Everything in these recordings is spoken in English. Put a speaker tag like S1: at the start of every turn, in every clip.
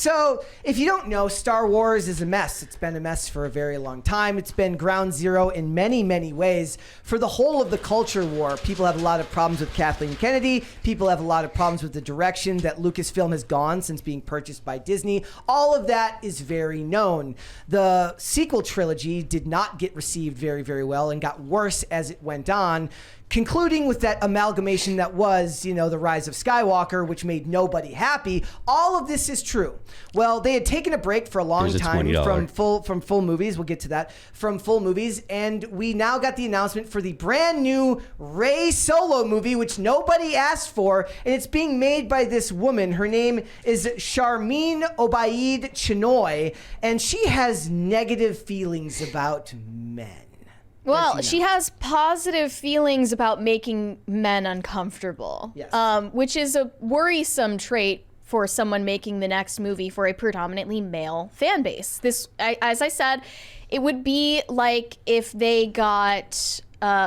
S1: So if you don't know, Star Wars is a mess. It's been a mess for a very long time. It's been ground zero in many, many ways for the whole of the culture war. People have a lot of problems with Kathleen Kennedy. People have a lot of problems with the direction that Lucasfilm has gone since being purchased by Disney. All of that is very known. The sequel trilogy did not get received very, very well and got worse as it went on, concluding with that amalgamation that was, the Rise of Skywalker, which made nobody happy. All of this is true. Well, they had taken a break for a long time from full movies. We'll get to that. From full movies. And we now got the announcement for the brand new Rey Solo movie, which nobody asked for. And it's being made by this woman. Her name is Sharmeen Obaid Chinoy. And she has negative feelings about men.
S2: Well, she has positive feelings about making men uncomfortable,
S1: yes.
S2: Which is a worrisome trait for someone making the next movie for a predominantly male fan base. This, as I said, it would be like if they got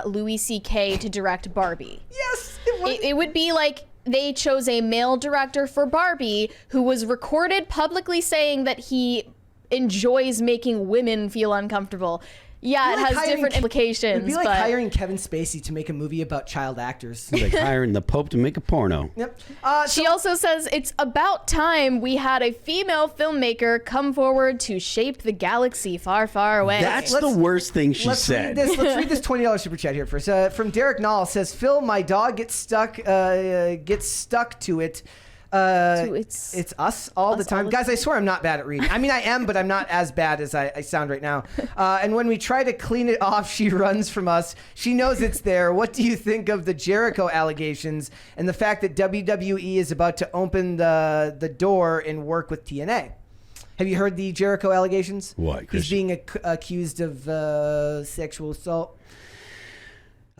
S2: Louis C.K. to direct Barbie.
S1: Yes, it would.
S2: It would be like they chose a male director for Barbie who was recorded publicly saying that he enjoys making women feel uncomfortable. Yeah, it has different implications.
S1: It'd be like hiring Kevin Spacey to make a movie about child actors.
S3: It's like hiring the Pope to make a porno.
S1: Yep.
S2: She also says it's about time we had a female filmmaker come forward to shape the galaxy far, far away.
S3: That's the worst thing she said.
S1: Let's read this $20 super chat here first. From Derek Nall, says, Phil, my dog gets stuck to it. It's us all the time. Guys, I swear I'm not bad at reading. I mean, I am, but I'm not as bad as I sound right now. And when we try to clean it off, she runs from us. She knows it's there. What do you think of the Jericho allegations and the fact that WWE is about to open the door and work with TNA? Have you heard the Jericho allegations?
S3: What,
S1: He's being accused of sexual assault.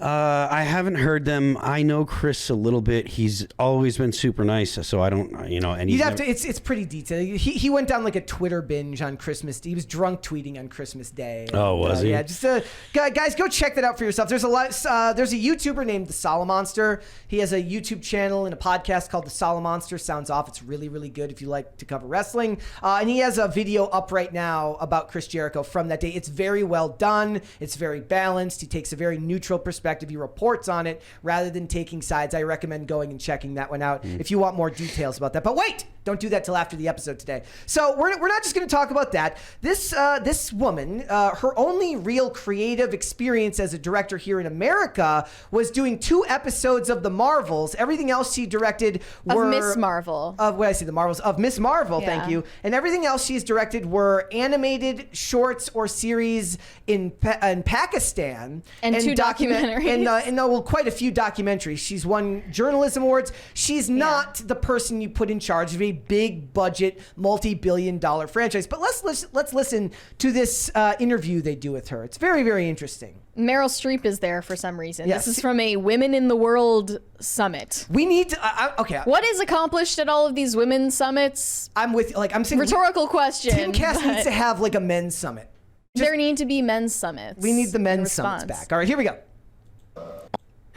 S3: I haven't heard them. I know Chris a little bit. He's always been super nice, so I don't, and
S1: you'd have to. It's pretty detailed. He went down like a Twitter binge on Christmas. He was drunk tweeting on Christmas Day.
S3: Oh, was he?
S1: Yeah. Just guys, go check that out for yourself. There's a lot. There's a YouTuber named the Solomonster. He has a YouTube channel and a podcast called the Solomonster. Sounds off. It's really, really good if you like to cover wrestling. And he has a video up right now about Chris Jericho from that day. It's very well done. It's very balanced. He takes a very neutral perspective. He reports on it rather than taking sides. I recommend going and checking that one out if you want more details about that. But wait, don't do that till after the episode today. So we're not just going to talk about that. This woman, her only real creative experience as a director here in America was doing 2 episodes of The Marvels. Everything else she directed were
S2: of Miss Marvel.
S1: The Marvels of Miss Marvel. Yeah. Thank you. And everything else she's directed were animated shorts or series in Pakistan
S2: and 2 documentaries.
S1: And quite a few documentaries. She's won journalism awards. She's not the person you put in charge of a big budget, multi-billion-dollar franchise. But let's listen to this interview they do with her. It's very, very interesting.
S2: Meryl Streep is there for some reason.
S1: Yes.
S2: This is from a Women in the World summit.
S1: We need to. Okay.
S2: What is accomplished at all of these women's summits?
S1: I'm saying
S2: rhetorical question.
S1: Timcast needs to have like a men's summit.
S2: There need to be men's summits.
S1: We need the men's summits back. All right, here we go.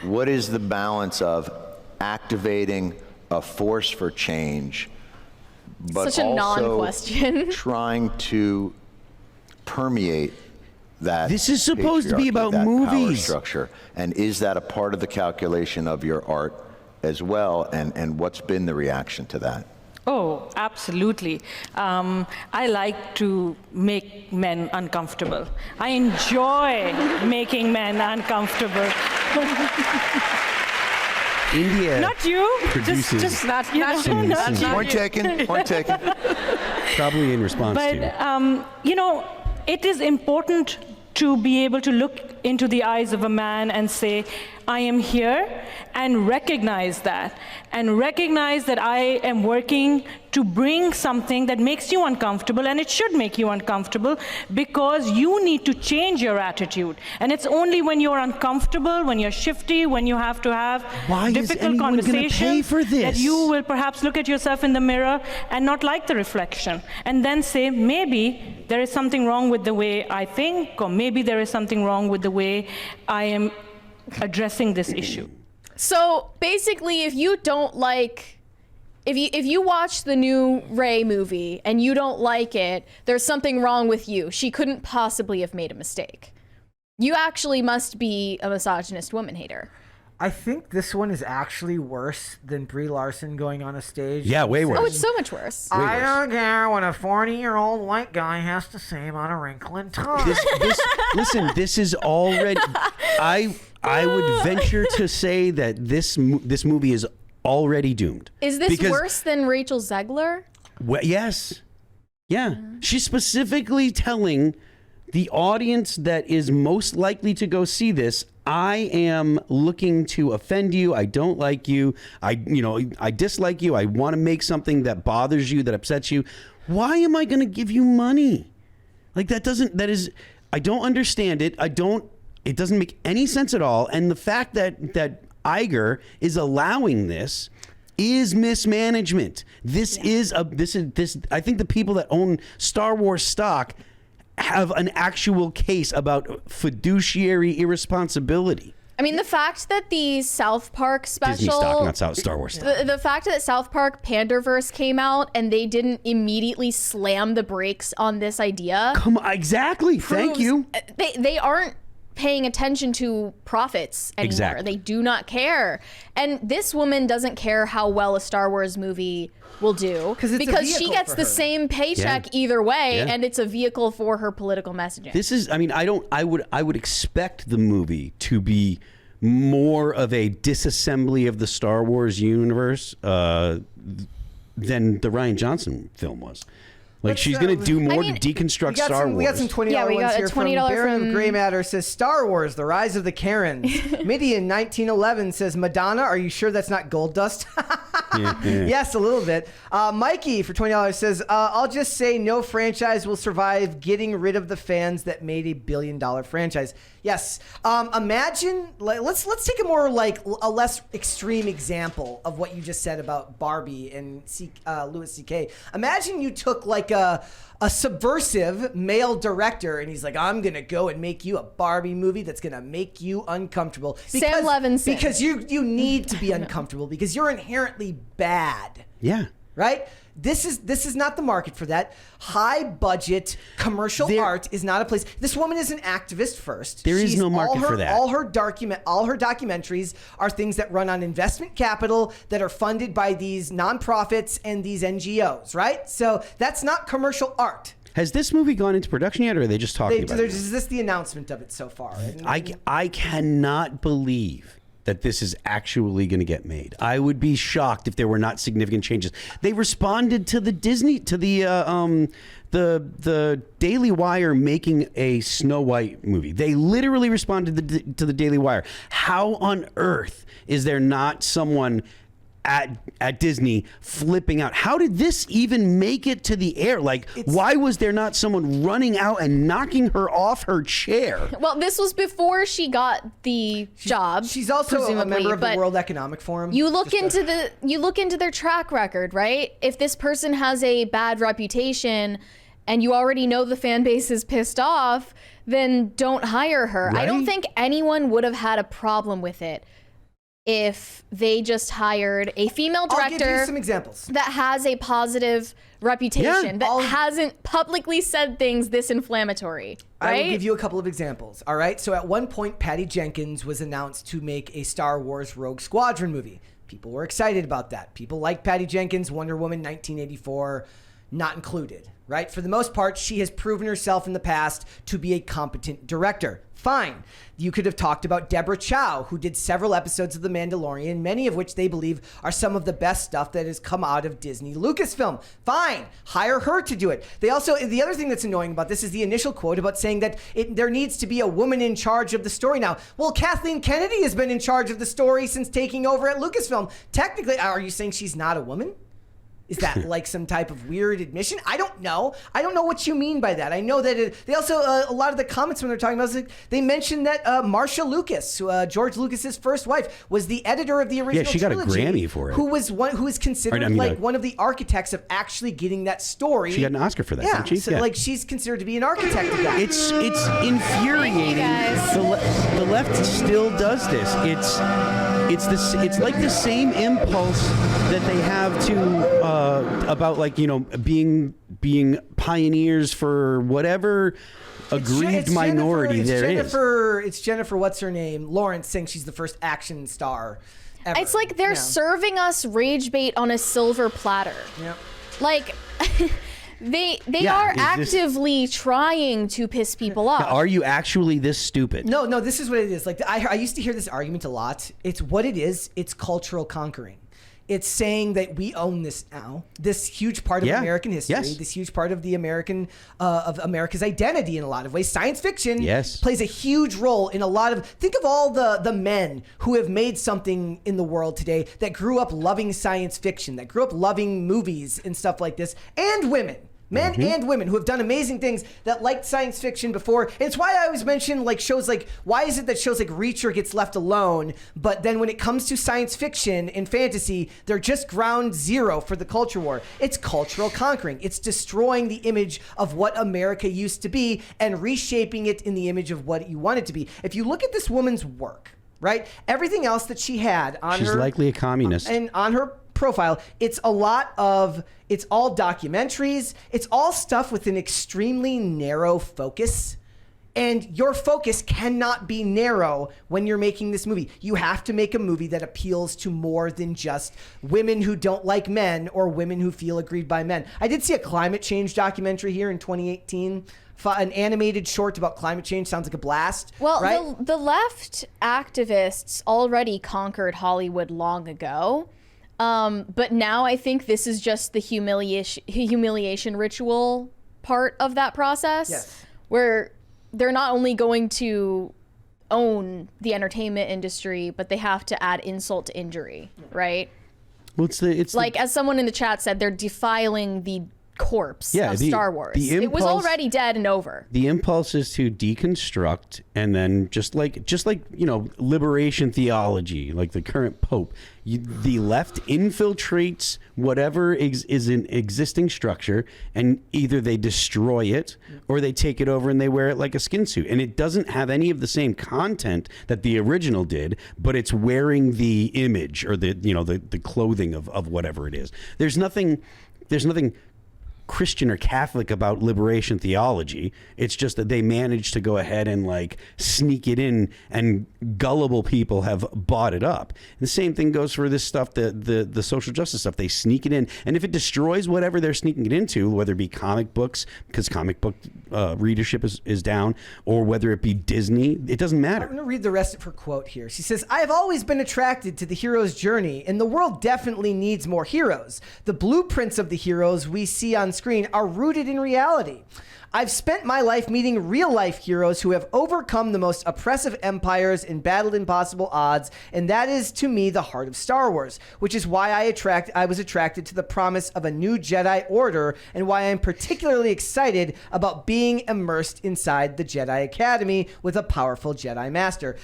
S4: What is the balance of activating a force for change, but
S2: such a
S4: also
S2: non-question.
S4: trying to permeate that?
S3: This is supposed to be about
S4: that
S3: movies.
S4: Power structure, and is that a part of the calculation of your art as well? And what's been the reaction to that?
S5: Oh, absolutely. I like to make men uncomfortable. I enjoy making men uncomfortable.
S3: India.
S5: Not you.
S3: Just
S5: not you. Not you.
S4: Point taken. Point taken.
S3: Probably in response to.
S5: But it is important to be able to look into the eyes of a man and say, I am here, and recognize that I am working to bring something that makes you uncomfortable, and it should make you uncomfortable because you need to change your attitude. And it's only when you're uncomfortable, when you're shifty, when you have to have difficult conversations that you will perhaps look at yourself in the mirror and not like the reflection, and then say, maybe there is something wrong with the way I think, or maybe there is something wrong with the way I am addressing this issue.
S2: So basically, if you don't like If you watch the new Rey movie and you don't like it, there's something wrong with you. She couldn't possibly have made a mistake. You actually must be a misogynist woman hater.
S1: I think this one is actually worse than Brie Larson going on a stage.
S3: Yeah, way worse.
S2: Oh, it's so much worse.
S1: I don't care what a 40-year-old white guy has to say about a wrinkle in tongue.
S3: Listen, this is already. I would venture to say that this movie is already doomed.
S2: Is this worse than Rachel Zegler?
S3: Well, yes. Yeah. She's specifically telling the audience that is most likely to go see this, I am looking to offend you. I don't like you. I dislike you. I want to make something that bothers you, that upsets you. Why am I going to give you money? Like I don't understand it. It doesn't make any sense at all. And the fact that Iger is allowing this is mismanagement. I think the people that own Star Wars stock have an actual case about fiduciary irresponsibility.
S2: I mean, the fact that the South Park special...
S3: Disney stock, not Star Wars stock.
S2: The fact that South Park Panderverse came out and they didn't immediately slam the brakes on this idea...
S3: Come on, exactly. Thank you.
S2: They aren't paying attention to profits anymore.
S3: Exactly.
S2: They do not care. And this woman doesn't care how well a Star Wars movie will do because she gets the same paycheck either way, and it's a vehicle for her political messaging.
S3: This is, I mean, I would expect the movie to be more of a disassembly of the Star Wars universe than the Rian Johnson film was. Like, she's going to do more to deconstruct Star Wars.
S1: We got some $20 ones here from Baron Gray Matter says, Star Wars, The Rise of the Karens. Midian 1911 says, Madonna, are you sure that's not gold dust? Yes, a little bit. Mikey for $20 says, I'll just say no franchise will survive getting rid of the fans that made a $1 billion franchise. Yes. Imagine, let's take a less extreme example of what you just said about Barbie and Louis C.K. Imagine you took like a subversive male director and he's like, I'm going to go and make you a Barbie movie that's going to make you uncomfortable.
S2: Sam Levinson.
S1: Because you need to be uncomfortable because you're inherently bad.
S3: Yeah.
S1: Right? This is not the market for that. High budget commercial art is not a place. This woman is an activist first.
S3: There is no market for that.
S1: All her documentaries are things that run on investment capital that are funded by these nonprofits and these NGOs, right? So that's not commercial art.
S3: Has this movie gone into production yet, or are they just talking about it?
S1: Is this the announcement of it so far?
S3: I cannot believe that this is actually going to get made. I would be shocked if there were not significant changes. They responded to the Daily Wire making a Snow White movie. They literally responded to the Daily Wire. How on earth is there not someone at Disney flipping out? How did this even make it to the air? Like, why was there not someone running out and knocking her off her chair?
S2: Well, this was before she got the job.
S1: She's also a member of the World Economic Forum.
S2: You look into their track record, right? If this person has a bad reputation and you already know the fan base is pissed off, then don't hire her. Right? I don't think anyone would have had a problem with it if they just hired a female director.
S1: I'll give you some examples.
S2: That has a positive reputation, that hasn't publicly said things this inflammatory. Right?
S1: I will give you a couple of examples. All right. So at one point, Patty Jenkins was announced to make a Star Wars Rogue Squadron movie. People were excited about that. People like Patty Jenkins, Wonder Woman 1984, not included. Right? For the most part, she has proven herself in the past to be a competent director. Fine. You could have talked about Deborah Chow, who did several episodes of The Mandalorian, many of which they believe are some of the best stuff that has come out of Disney Lucasfilm. Fine. Hire her to do it. The other thing that's annoying about this is the initial quote about saying that there needs to be a woman in charge of the story now. Well, Kathleen Kennedy has been in charge of the story since taking over at Lucasfilm. Technically, are you saying she's not a woman? Is that like some type of weird admission? I don't know. I don't know what you mean by that. I know that they also, a lot of the comments when they're talking about it, they mentioned that Marcia Lucas, George Lucas's first wife, was the editor of the original trilogy.
S3: Yeah, she got a Grammy for it.
S1: Who is considered one of the architects of actually getting that story.
S3: She got an Oscar for that, didn't she?
S1: So like she's considered to be an architect of that.
S3: It's infuriating. The left still does this. It's like the same impulse that they have to about like being pioneers for whatever aggrieved minority there is.
S1: It's Jennifer. What's her name? Lawrence saying she's the first action star ever.
S2: It's like they're serving us rage bait on a silver platter.
S1: Yep.
S2: Like. They are actively trying to piss people off.
S3: Are you actually this stupid?
S1: No, this is what it is. Like I used to hear this argument a lot. It's what it is. It's cultural conquering. It's saying that we own this now. This huge part of American history.
S3: Yes.
S1: This huge part of the America's identity in a lot of ways. Science fiction plays a huge role in a lot of. Think of all the men who have made something in the world today that grew up loving science fiction, that grew up loving movies and stuff like this, and women. Men and women who have done amazing things that liked science fiction before. And it's why I always mention like shows like, why is it that shows like Reacher gets left alone, but then when it comes to science fiction and fantasy, they're just ground zero for the culture war. It's cultural conquering. It's destroying the image of what America used to be and reshaping it in the image of what you want it to be. If you look at this woman's work, right, everything else that she had on
S3: She's likely a communist.
S1: And on her profile, it's all documentaries. It's all stuff with an extremely narrow focus. And your focus cannot be narrow when you're making this movie. You have to make a movie that appeals to more than just women who don't like men or women who feel aggrieved by men. I did see a climate change documentary here in 2018. An animated short about climate change. Sounds like a blast.
S2: Well,
S1: right?
S2: the left activists already conquered Hollywood long ago. But now I think this is just the humiliation ritual part of that process, where they're not only going to own the entertainment industry, but they have to add insult to injury, right?
S3: Well,
S2: as someone in the chat said, they're defiling the corpse of Star Wars. It was already dead and over.
S3: The impulse is to deconstruct, and then just like liberation theology, like the current Pope, the left infiltrates whatever is an existing structure, and either they destroy it or they take it over and they wear it like a skin suit, and it doesn't have any of the same content that the original did, but it's wearing the image or the clothing of whatever it is. There's nothing Christian or Catholic about liberation theology. It's just that they managed to go ahead and like sneak it in, and gullible people have bought it up. And the same thing goes for this stuff, the social justice stuff. They sneak it in, and if it destroys whatever they're sneaking it into, whether it be comic books because comic book readership is down, or whether it be Disney, it doesn't matter.
S1: I'm going to read the rest of her quote here. She says, "I have always been attracted to the hero's journey, and the world definitely needs more heroes. The blueprints of the heroes we see on screen are rooted in reality. I've spent my life meeting real-life heroes who have overcome the most oppressive empires and battled impossible odds, and that is, to me, the heart of Star Wars, which is why I was attracted to the promise of a new Jedi Order, and why I'm particularly excited about being immersed inside the Jedi Academy with a powerful Jedi Master."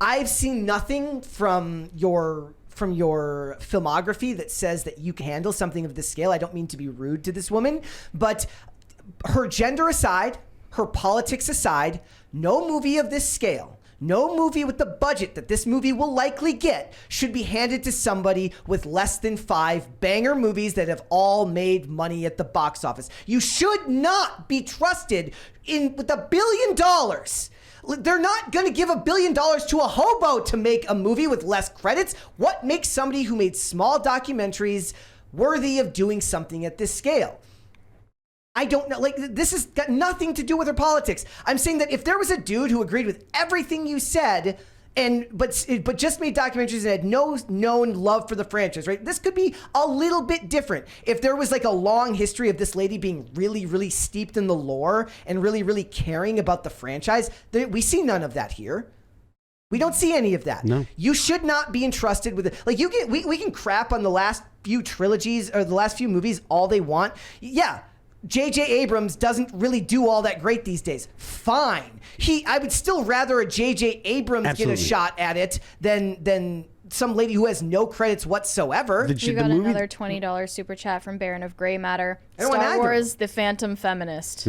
S1: I've seen nothing from your filmography that says that you can handle something of this scale. I don't mean to be rude to this woman, but her gender aside, her politics aside, no movie of this scale, no movie with the budget that this movie will likely get should be handed to somebody with less than 5 banger movies that have all made money at the box office. You should not be trusted with $1 billion. They're not going to give $1 billion to a hobo to make a movie with less credits. What makes somebody who made small documentaries worthy of doing something at this scale? I don't know. Like, this has got nothing to do with her politics. I'm saying that if there was a dude who agreed with everything you said, but just made documentaries and had no known love for the franchise, right? This could be a little bit different. If there was like a long history of this lady being really, really steeped in the lore and really, really caring about the franchise, we see none of that here. We don't see any of that.
S3: No.
S1: You should not be entrusted with it. Like, we can crap on the last few trilogies or the last few movies all they want. Yeah. J.J. Abrams doesn't really do all that great these days. Fine. I would still rather a J.J. Abrams get a shot at it than some lady who has no credits whatsoever.
S2: You got another $20 super chat from Baron of Grey Matter.
S1: I don't want
S2: Star
S1: either.
S2: Wars, the Phantom Feminist.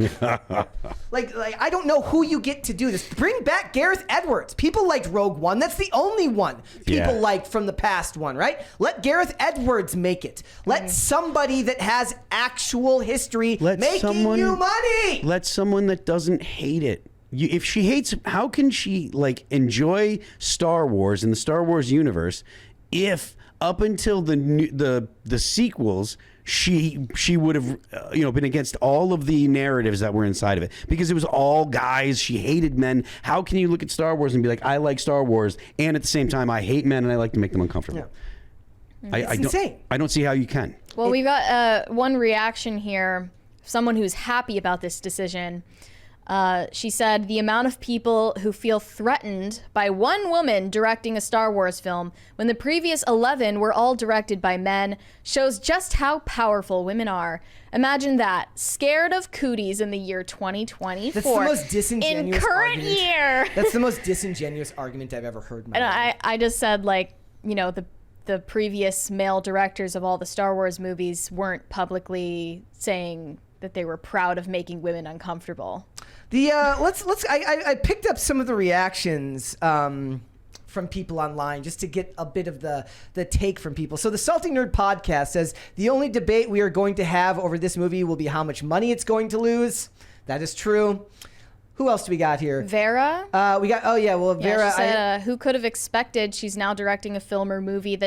S1: Like I don't know who you get to do this. Bring back Gareth Edwards. People liked Rogue One. That's the only one people liked from the past one, right? Let Gareth Edwards make it. Let somebody that has actual history making you money.
S3: Let someone that doesn't hate it. If she hates, how can she like enjoy Star Wars in the Star Wars universe if up until the sequels she would have been against all of the narratives that were inside of it because it was all guys. She hated men. How can you look at Star Wars and be like, I like Star Wars, and at the same time I hate men and I like to make them uncomfortable?
S1: It's insane.
S3: I don't see how you can.
S2: Well, we've got one reaction here. Someone who's happy about this decision. She said, the amount of people who feel threatened by one woman directing a Star Wars film when the previous 11 were all directed by men shows just how powerful women are. Imagine that. Scared of cooties in the year 2024.
S1: That's the most disingenuous
S2: in current
S1: argument.
S2: year.
S1: That's the most disingenuous argument I've ever heard in my life.
S2: And I just said, like, the previous male directors of all the Star Wars movies weren't publicly saying that they were proud of making women uncomfortable.
S1: I picked up some of the reactions from people online just to get a bit of the take from people. So the Salty Nerd podcast says the only debate we are going to have over this movie will be how much money it's going to lose. That is true. Who else do we got here?
S2: Vera.
S1: Vera.
S2: She said, who could have expected she's now directing a film or movie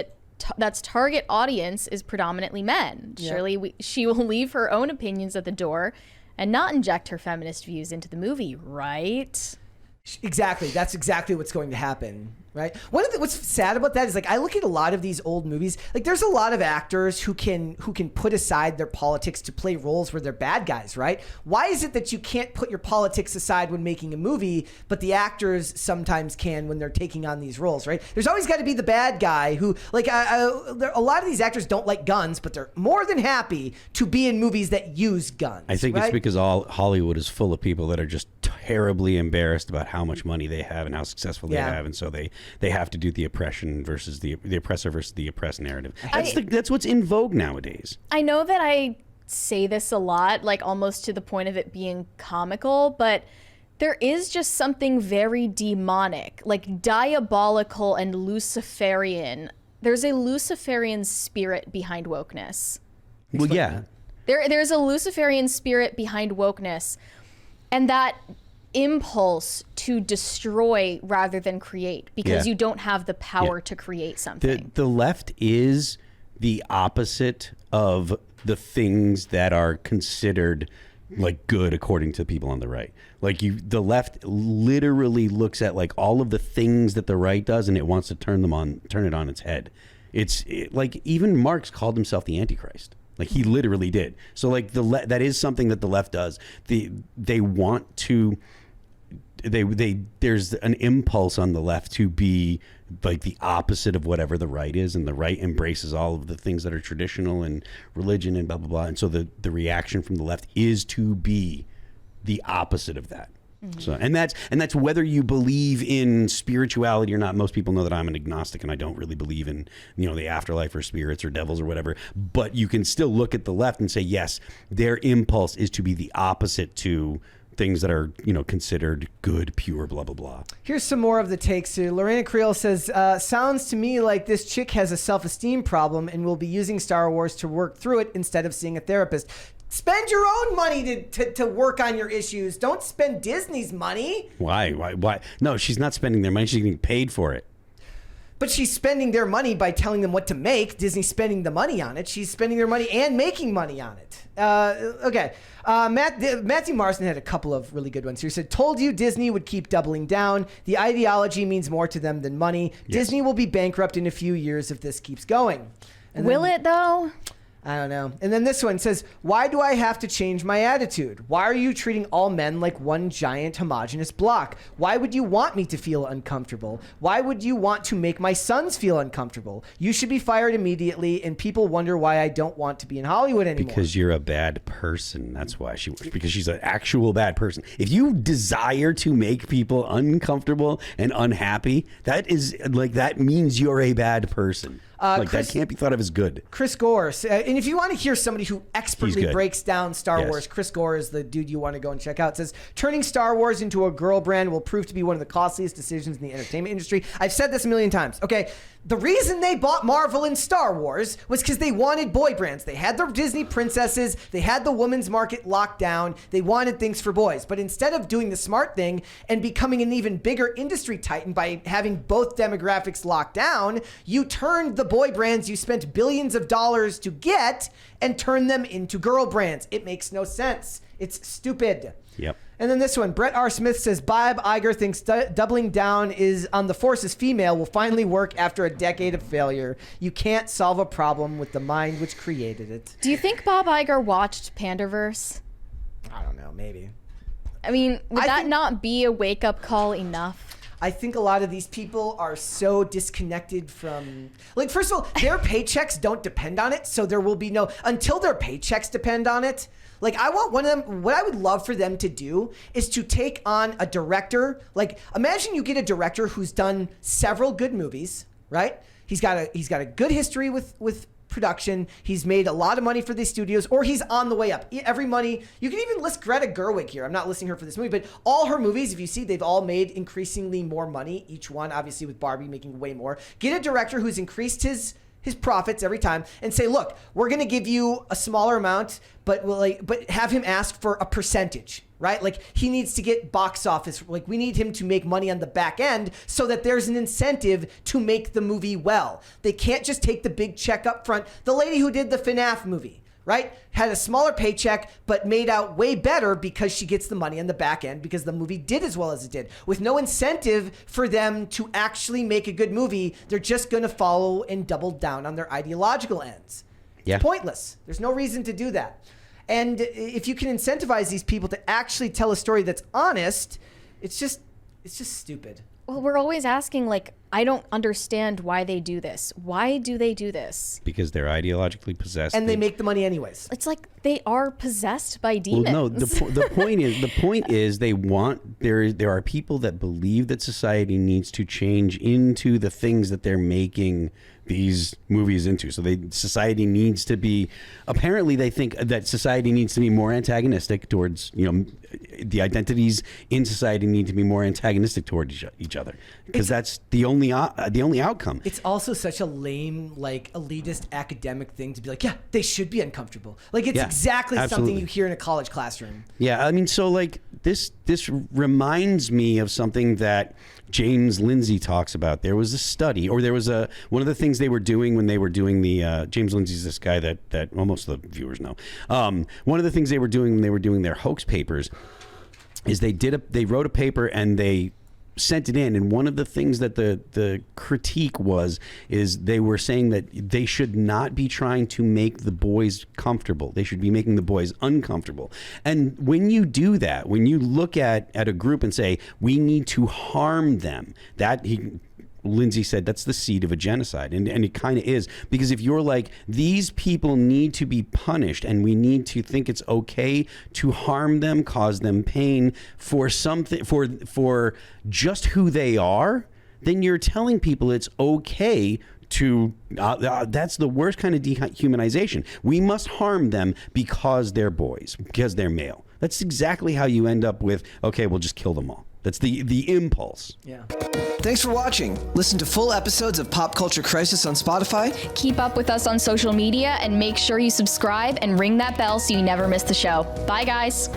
S2: that's target audience is predominantly men.
S1: Yeah.
S2: Surely she will leave her own opinions at the door and not inject her feminist views into the movie, right?
S1: Exactly. That's exactly what's going to happen, right? What's sad about that is, like, I look at a lot of these old movies. Like, there's a lot of actors who can put aside their politics to play roles where they're bad guys, right? Why is it that you can't put your politics aside when making a movie, but the actors sometimes can when they're taking on these roles, right? There's always got to be the bad guy who, like, a lot of these actors don't like guns, but they're more than happy to be in movies that use guns.
S3: I think it's because all Hollywood is full of people that are just terribly embarrassed about how much money they have and how successful they have, and so they have to do the oppression versus the oppressor versus the oppressed narrative. That's what's in vogue nowadays.
S2: I know that I say this a lot, like almost to the point of it being comical, but there is just something very demonic, like diabolical and Luciferian. There's a Luciferian spirit behind wokeness.
S3: Well, yeah.
S2: There's a Luciferian spirit behind wokeness, and that impulse to destroy rather than create, because you don't have the power to create something.
S3: The left is the opposite of the things that are considered like good according to people on the right. Like the left literally looks at like all of the things that the right does and it wants to turn it on its head. Like even Marx called himself the Antichrist. Like he literally did. So like that is something that the left does. They want to. There's an impulse on the left to be like the opposite of whatever the right is, and the right embraces all of the things that are traditional and religion and blah blah blah. And so the reaction from the left is to be the opposite of that. Mm-hmm. So and that's whether you believe in spirituality or not. Most people know that I'm an agnostic and I don't really believe in the afterlife or spirits or devils or whatever. But you can still look at the left and say yes, their impulse is to be the opposite to things that are considered good, pure, blah blah blah.
S1: Here's some more of the takes here. Lorena Creel says, sounds to me like this chick has a self-esteem problem and will be using Star Wars to work through it instead of seeing a therapist. Spend your own money to work on your issues. Don't spend Disney's money.
S3: Why? No, she's not spending their money. She's getting paid for it.
S1: But she's spending their money by telling them what to make. Disney's spending the money on it. She's spending their money and making money on it. Okay. Matthew Marsden had a couple of really good ones here. He said, told you Disney would keep doubling down. The ideology means more to them than money. Yes. Disney will be bankrupt in a few years if this keeps going.
S2: Will it, though?
S1: I don't know. And then this one says, why do I have to change my attitude? Why are you treating all men like one giant homogenous block? Why would you want me to feel uncomfortable? Why would you want to make my sons feel uncomfortable? You should be fired immediately, and people wonder why I don't want to be in Hollywood anymore.
S3: Because you're a bad person. That's why because she's an actual bad person. If you desire to make people uncomfortable and unhappy, that means you're a bad person. That can't be thought of as good.
S1: Chris Gore. And if you want to hear somebody who expertly
S3: good.
S1: breaks down Star Wars, Chris Gore is the dude you want to go and check out. It says, turning Star Wars into a girl brand will prove to be one of the costliest decisions in the entertainment industry. I've said this a million times. Okay, the reason they bought Marvel and Star Wars was because they wanted boy brands. They had the Disney princesses. They had the women's market locked down. They wanted things for boys. But instead of doing the smart thing and becoming an even bigger industry titan by having both demographics locked down, you turned the boy brands you spent billions of dollars to get and turned them into girl brands. It makes no sense. It's stupid.
S3: Yep.
S1: And then this one, Brett R. Smith says, Bob Iger thinks doubling down on the Force is female will finally work after a decade of failure. You can't solve a problem with the mind which created it.
S2: Do you think Bob Iger watched Panderverse?
S1: I don't know, maybe.
S2: I mean, would that not be a wake-up call enough?
S1: I think a lot of these people are so disconnected from, like, first of all, their paychecks don't depend on it. So there will be until their paychecks depend on it. Like, I want one of them, what I would love for them to do is to take on a director. Like, imagine you get a director who's done several good movies, right? He's got a good history with production. He's made a lot of money for these studios, or he's on the way up. Every money, you can even list Greta Gerwig here. I'm not listing her for this movie, but all her movies, if you see, they've all made increasingly more money. Each one, obviously, with Barbie making way more. Get a director who's increased his profits every time and say, look, we're going to give you a smaller amount, but have him ask for a percentage, right? Like, he needs to get box office. Like, we need him to make money on the back end so that there's an incentive to make the movie well. They can't just take the big check up front. The lady who did the FNAF movie, right, had a smaller paycheck, but made out way better because she gets the money on the back end because the movie did as well as it did. With no incentive for them to actually make a good movie, they're just going to follow and double down on their ideological ends.
S3: Yeah.
S1: It's pointless. There's no reason to do that. And if you can incentivize these people to actually tell a story that's honest, it's just stupid.
S2: Well, we're always asking, like, I don't understand why they do this. Why do they do this?
S3: Because they're ideologically possessed.
S1: And they make the money anyways.
S2: It's like they are possessed by demons.
S3: Well, no, the point is they want there are people that believe that society needs to change into the things that they're making these movies into. So society needs to be, apparently they think that society needs to be more antagonistic towards, the identities in society need to be more antagonistic towards each other, because that's the only outcome.
S1: It's also such a lame, like, elitist academic thing to be like, yeah, they should be uncomfortable. Like, it's exactly something you hear in a college classroom.
S3: Yeah, I mean, so like this reminds me of something that James Lindsay talks about. There was a study, or there was one of the things they were doing when they were doing the James Lindsay's this guy that most of the viewers know. One of the things they were doing when they were doing their hoax papers is they wrote a paper and they sent it in, and one of the things that the critique is they were saying that they should not be trying to make the boys comfortable. They should be making the boys uncomfortable. And when you do that, when you look at a group and say we need to harm them, Lindsay said that's the seed of a genocide. And it kind of is, because if you're like, these people need to be punished and we need to think it's okay to harm them, cause them pain for something, for just who they are, then you're telling people it's okay to, that's the worst kind of dehumanization. We must harm them because they're boys, because they're male. That's exactly how you end up with, okay, we'll just kill them all. That's the impulse.
S1: Yeah.
S6: Thanks for watching. Listen to full episodes of Pop Culture Crisis on Spotify.
S2: Keep up with us on social media and make sure you subscribe and ring that bell so you never miss the show. Bye, guys.